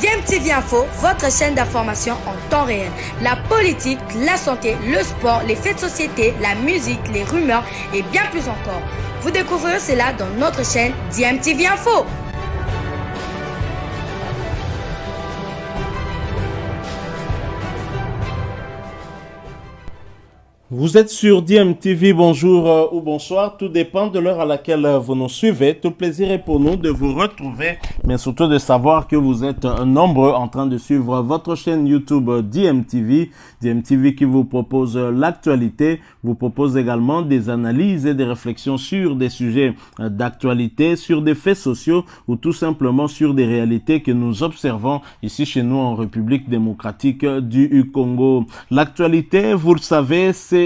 DMTV Info, votre chaîne d'information en temps réel. La politique, la santé, le sport, les faits de société, la musique, les rumeurs et bien plus encore. Vous découvrirez cela dans notre chaîne DMTV Info. Vous êtes sur DMTV, bonjour ou bonsoir, tout dépend de l'heure à laquelle vous nous suivez. Tout plaisir est pour nous de vous retrouver, mais surtout de savoir que vous êtes nombreux en train de suivre votre chaîne YouTube DMTV. DMTV qui vous propose l'actualité, vous propose également des analyses et des réflexions sur des sujets d'actualité, sur des faits sociaux ou tout simplement sur des réalités que nous observons ici chez nous en République démocratique du Congo. L'actualité, vous le savez, c'est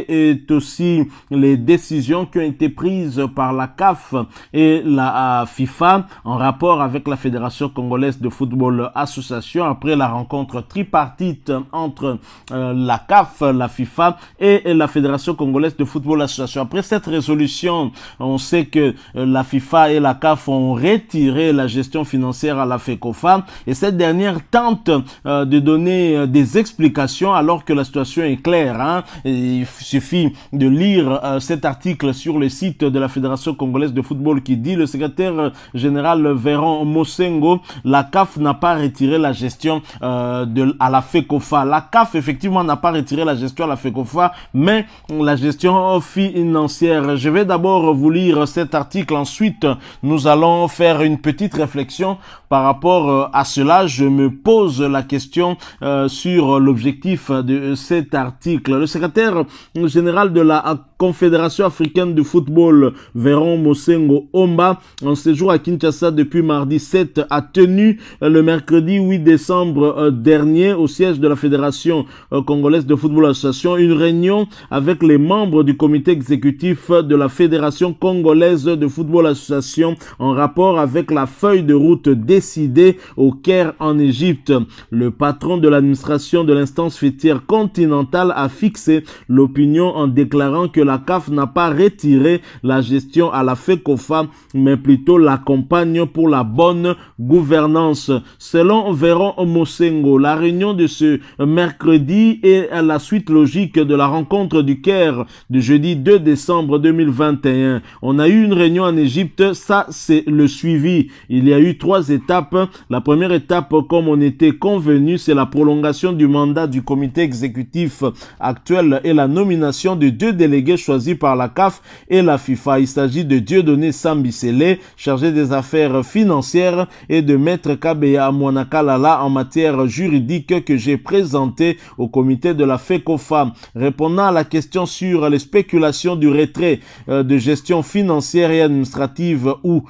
aussi les décisions qui ont été prises par la CAF et la FIFA en rapport avec la Fédération congolaise de football association après la rencontre tripartite entre la CAF, la FIFA et la Fédération congolaise de football association. Après cette résolution, on sait que la FIFA et la CAF ont retiré la gestion financière à la FECOFA et cette dernière tente de donner des explications alors que la situation est claire. Il suffit de lire cet article sur le site de la Fédération congolaise de football qui dit: le secrétaire général Véron Mosengo, la CAF n'a pas retiré la gestion à la FECOFA. La CAF effectivement n'a pas retiré la gestion à la FECOFA, mais la gestion financière. Je vais d'abord vous lire cet article, ensuite nous allons faire une petite réflexion par rapport à cela. Je me pose la question sur l'objectif de cet article. Le secrétaire général de la Confédération africaine de football, Véron Mosengo Omba, en séjour à Kinshasa depuis mardi 7, a tenu le mercredi 8 décembre dernier au siège de la Fédération congolaise de football association une réunion avec les membres du comité exécutif de la Fédération congolaise de football association en rapport avec la feuille de route décidée au Caire en Égypte. Le patron de l'administration de l'instance fêtière continentale a fixé l'opinion en déclarant que la CAF n'a pas retiré la gestion à la FECOFA, mais plutôt l'accompagne pour la bonne gouvernance. Selon Véron Mosengo, la réunion de ce mercredi est à la suite logique de la rencontre du Caire du jeudi 2 décembre 2021. On a eu une réunion en Égypte, ça c'est le suivi. Il y a eu 3 étapes. La première étape, comme on était convenu, c'est la prolongation du mandat du comité exécutif actuel et la nomination de 2 délégués choisis par la CAF et la FIFA. Il s'agit de Dieudonné Sambisele, chargé des affaires financières, et de Maître Kabeya Mwanakalala en matière juridique que j'ai présenté au comité de la FECOFA. Répondant à la question sur les spéculations du retrait de gestion financière et administrative ou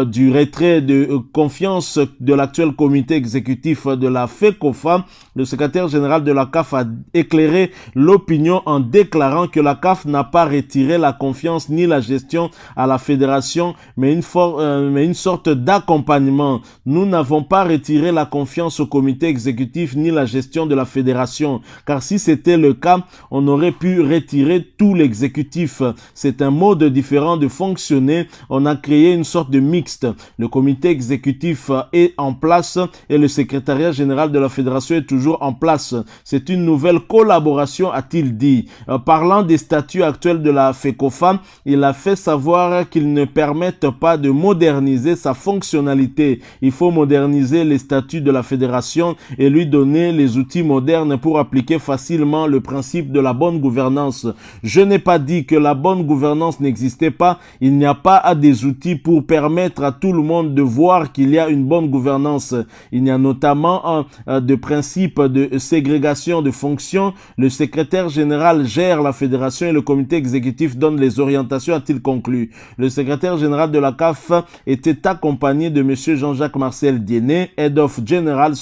du retrait de confiance de l'actuel comité exécutif de la FECOFA, le secrétaire général de la CAF a éclairé l'opinion en déclarant que la CAF n'a pas retiré la confiance ni la gestion à la fédération, mais une sorte d'accompagnement. Nous n'avons pas retiré la confiance au comité exécutif ni la gestion de la fédération, car si c'était le cas, on aurait pu retirer tout l'exécutif. C'est un mode différent de fonctionner. On a créé une sorte de mixte. Le comité exécutif est en place et le secrétariat général de la fédération est toujours en place. C'est une nouvelle collaboration, a-t-il dit. Parlant des statuts actuels de la FECOFA, il a fait savoir qu'ils ne permettent pas de moderniser sa fonctionnalité. Il faut moderniser les statuts de la fédération et lui donner les outils modernes pour appliquer facilement le principe de la bonne gouvernance. Je n'ai pas dit que la bonne gouvernance n'existait pas. Il n'y a pas des outils pour permettre à tout le monde de voir qu'il y a une bonne gouvernance. Il y a notamment de principe de ségrégation de fonctions. Le secrétaire général gère la fédération et le comité exécutif donne les orientations, a-t-il conclu. Le secrétaire général de la CAF était accompagné de M. Jean-Jacques Marcel Diené, Head of General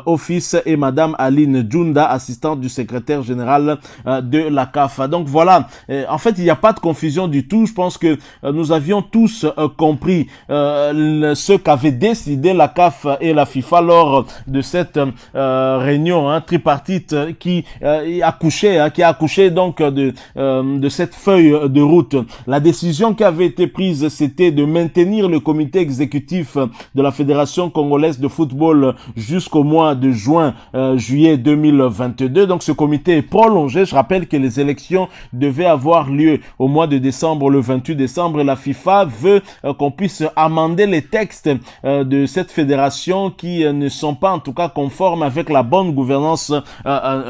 Office, et Madame Aline Djunda, assistante du secrétaire général de la CAF. Donc voilà, en fait il n'y a pas de confusion du tout. Je pense que nous avions tous compris ce qu'avait décidé la CAF et la FIFA lors de cette réunion tripartite qui a accouché donc de de cette feuille de route. La décision qui avait été prise, c'était de maintenir le comité exécutif de la Fédération congolaise de football jusqu'au mois de juillet 2022. Donc ce comité est prolongé. Je rappelle que les élections devaient avoir lieu au mois de décembre, le 28 décembre. Et la FIFA veut qu'on puisse amender les textes de cette fédération qui ne sont pas en tout cas conformes avec la bonne gouvernance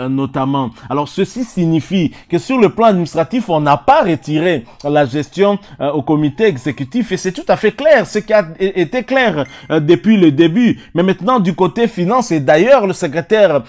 notamment. Alors ceci signifie que sur le plan administratif, on n'a pas retiré la gestion au comité exécutif et c'est tout à fait clair, ce qui a été clair depuis le début. Mais maintenant du côté finance, et d'ailleurs le secrétaire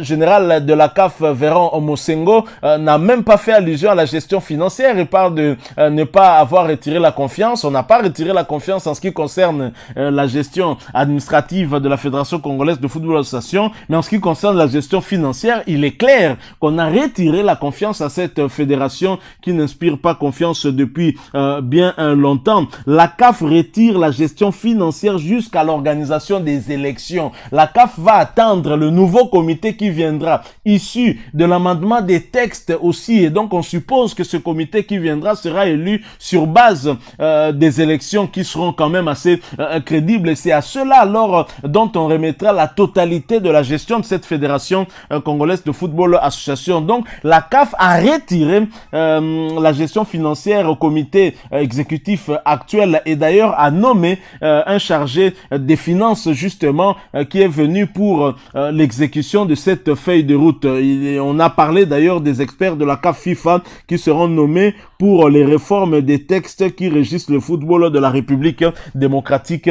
général de la CAF, Véran Omosengo, n'a même pas fait allusion à la gestion financière. Il parle de ne pas avoir retiré la confiance. On n'a pas retiré la confiance en ce qui concerne la gestion administrative de la Fédération congolaise de football association, mais en ce qui concerne la gestion financière, il est clair qu'on a retiré la confiance à cette fédération qui n'inspire pas confiance depuis bien longtemps. La CAF retire la gestion financière jusqu'à l'organisation des élections. La CAF va attendre le nouveau comité qui viendra, issu de l'amendement des textes aussi, et donc on suppose que ce comité qui viendra sera élu sur base des élections qui seront quand même assez crédibles, et c'est à cela alors dont on remettra la totalité de la gestion de cette fédération congolaise de football association. Donc la CAF a retiré la gestion financière au comité exécutif actuel et d'ailleurs a nommé un chargé des finances justement qui est venu pour l'exécution de cette feuille de route. On a parlé d'ailleurs des experts de la CAF FIFA qui seront nommés pour les réformes des textes qui régissent le football de la République démocratique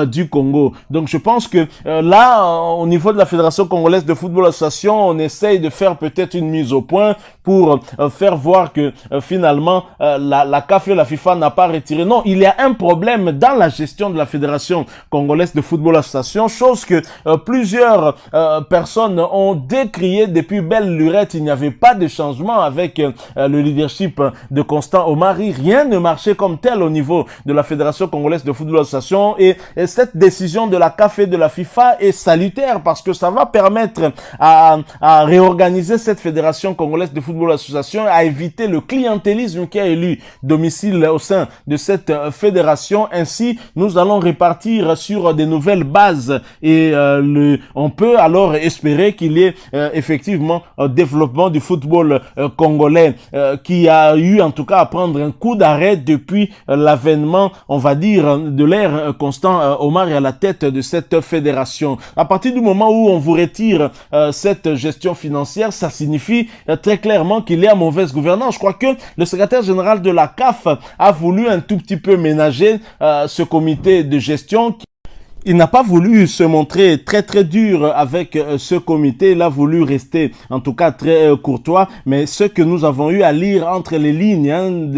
du Congo. Donc je pense que là, au niveau de la Fédération congolaise de football association, on essaye de faire peut-être une mise au point pour faire voir que finalement la CAF et la FIFA n'a pas retiré. Non, il y a un problème dans la gestion de la Fédération congolaise de football association, chose que plusieurs personnes ont décrié depuis belle lurette. Il n'y avait pas de changement avec le leadership de Constant Omari. Rien ne marchait comme tel au niveau de la Fédération congolaise de football association et cette décision de la CAF et de la FIFA est salutaire parce que ça va permettre à réorganiser cette Fédération congolaise de football association, à éviter le clientélisme qui a élu domicile au sein de cette fédération. Ainsi, nous allons repartir sur des nouvelles bases et on peut alors espérer qu'il y ait effectivement un développement du football congolais qui a eu en tout cas à prendre un coup d'arrêt depuis l'avènement, on va dire, de l'ère Constant Omar à la tête de cette fédération. À partir du moment où on vous retire cette gestion financière, ça signifie très clairement qu'il y a mauvaise gouvernance. Je crois que le secrétaire général de la CAF a voulu un tout petit peu ménager ce comité de gestion. Il n'a pas voulu se montrer très dur avec ce comité. Il a voulu rester en tout cas très courtois. Mais ce que nous avons eu à lire entre les lignes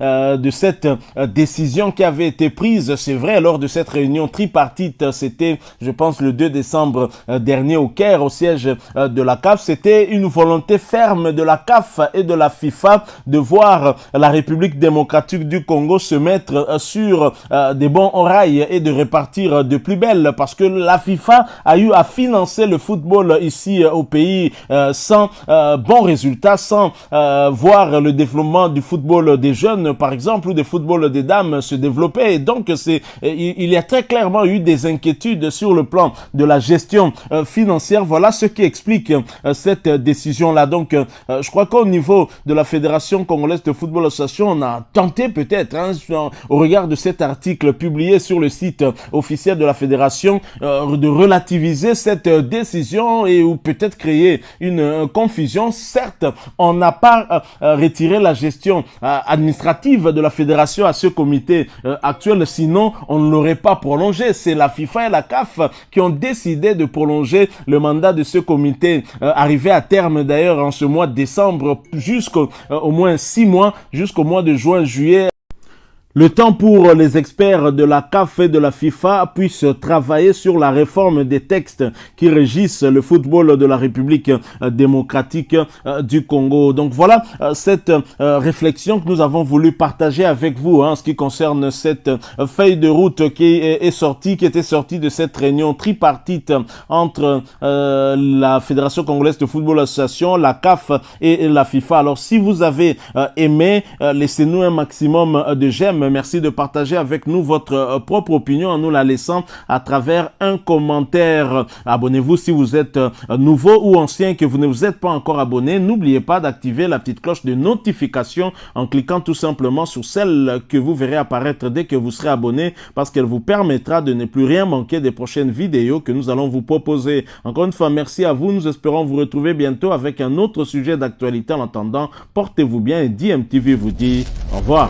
de cette décision qui avait été prise, c'est vrai, lors de cette réunion tripartite, c'était, je pense, le 2 décembre dernier au Caire, au siège de la CAF. C'était une volonté ferme de la CAF et de la FIFA de voir la République démocratique du Congo se mettre sur des bons rails et de repartir de plus belle, parce que la FIFA a eu à financer le football ici au pays sans bons résultats, sans voir le développement du football des jeunes par exemple ou du football des dames se développer. Et donc il y a très clairement eu des inquiétudes sur le plan de la gestion financière. Voilà ce qui explique cette décision là. Donc je crois qu'au niveau de la Fédération congolaise de football association, on a tenté peut-être au regard de cet article publié sur le site officiel de la Fédération de relativiser cette décision et ou peut-être créer une confusion. Certes, on n'a pas retiré la gestion administrative de la Fédération à ce comité actuel, sinon on ne l'aurait pas prolongé. C'est la FIFA et la CAF qui ont décidé de prolonger le mandat de ce comité, arrivé à terme d'ailleurs en ce mois de décembre, jusqu'au moins 6 mois, jusqu'au mois de juin, juillet. Le temps pour les experts de la CAF et de la FIFA puissent travailler sur la réforme des textes qui régissent le football de la République démocratique du Congo. Donc voilà cette réflexion que nous avons voulu partager avec vous en ce qui concerne cette feuille de route qui était sortie de cette réunion tripartite entre la Fédération congolaise de football association, la CAF et la FIFA. Alors si vous avez aimé, laissez-nous un maximum de j'aime. Merci de partager avec nous votre propre opinion en nous la laissant à travers un commentaire. Abonnez-vous si vous êtes nouveau ou ancien que vous ne vous êtes pas encore abonné. N'oubliez pas d'activer la petite cloche de notification en cliquant tout simplement sur celle que vous verrez apparaître dès que vous serez abonné parce qu'elle vous permettra de ne plus rien manquer des prochaines vidéos que nous allons vous proposer. Encore une fois, merci à vous. Nous espérons vous retrouver bientôt avec un autre sujet d'actualité. En attendant, portez-vous bien et DMTV vous dit au revoir.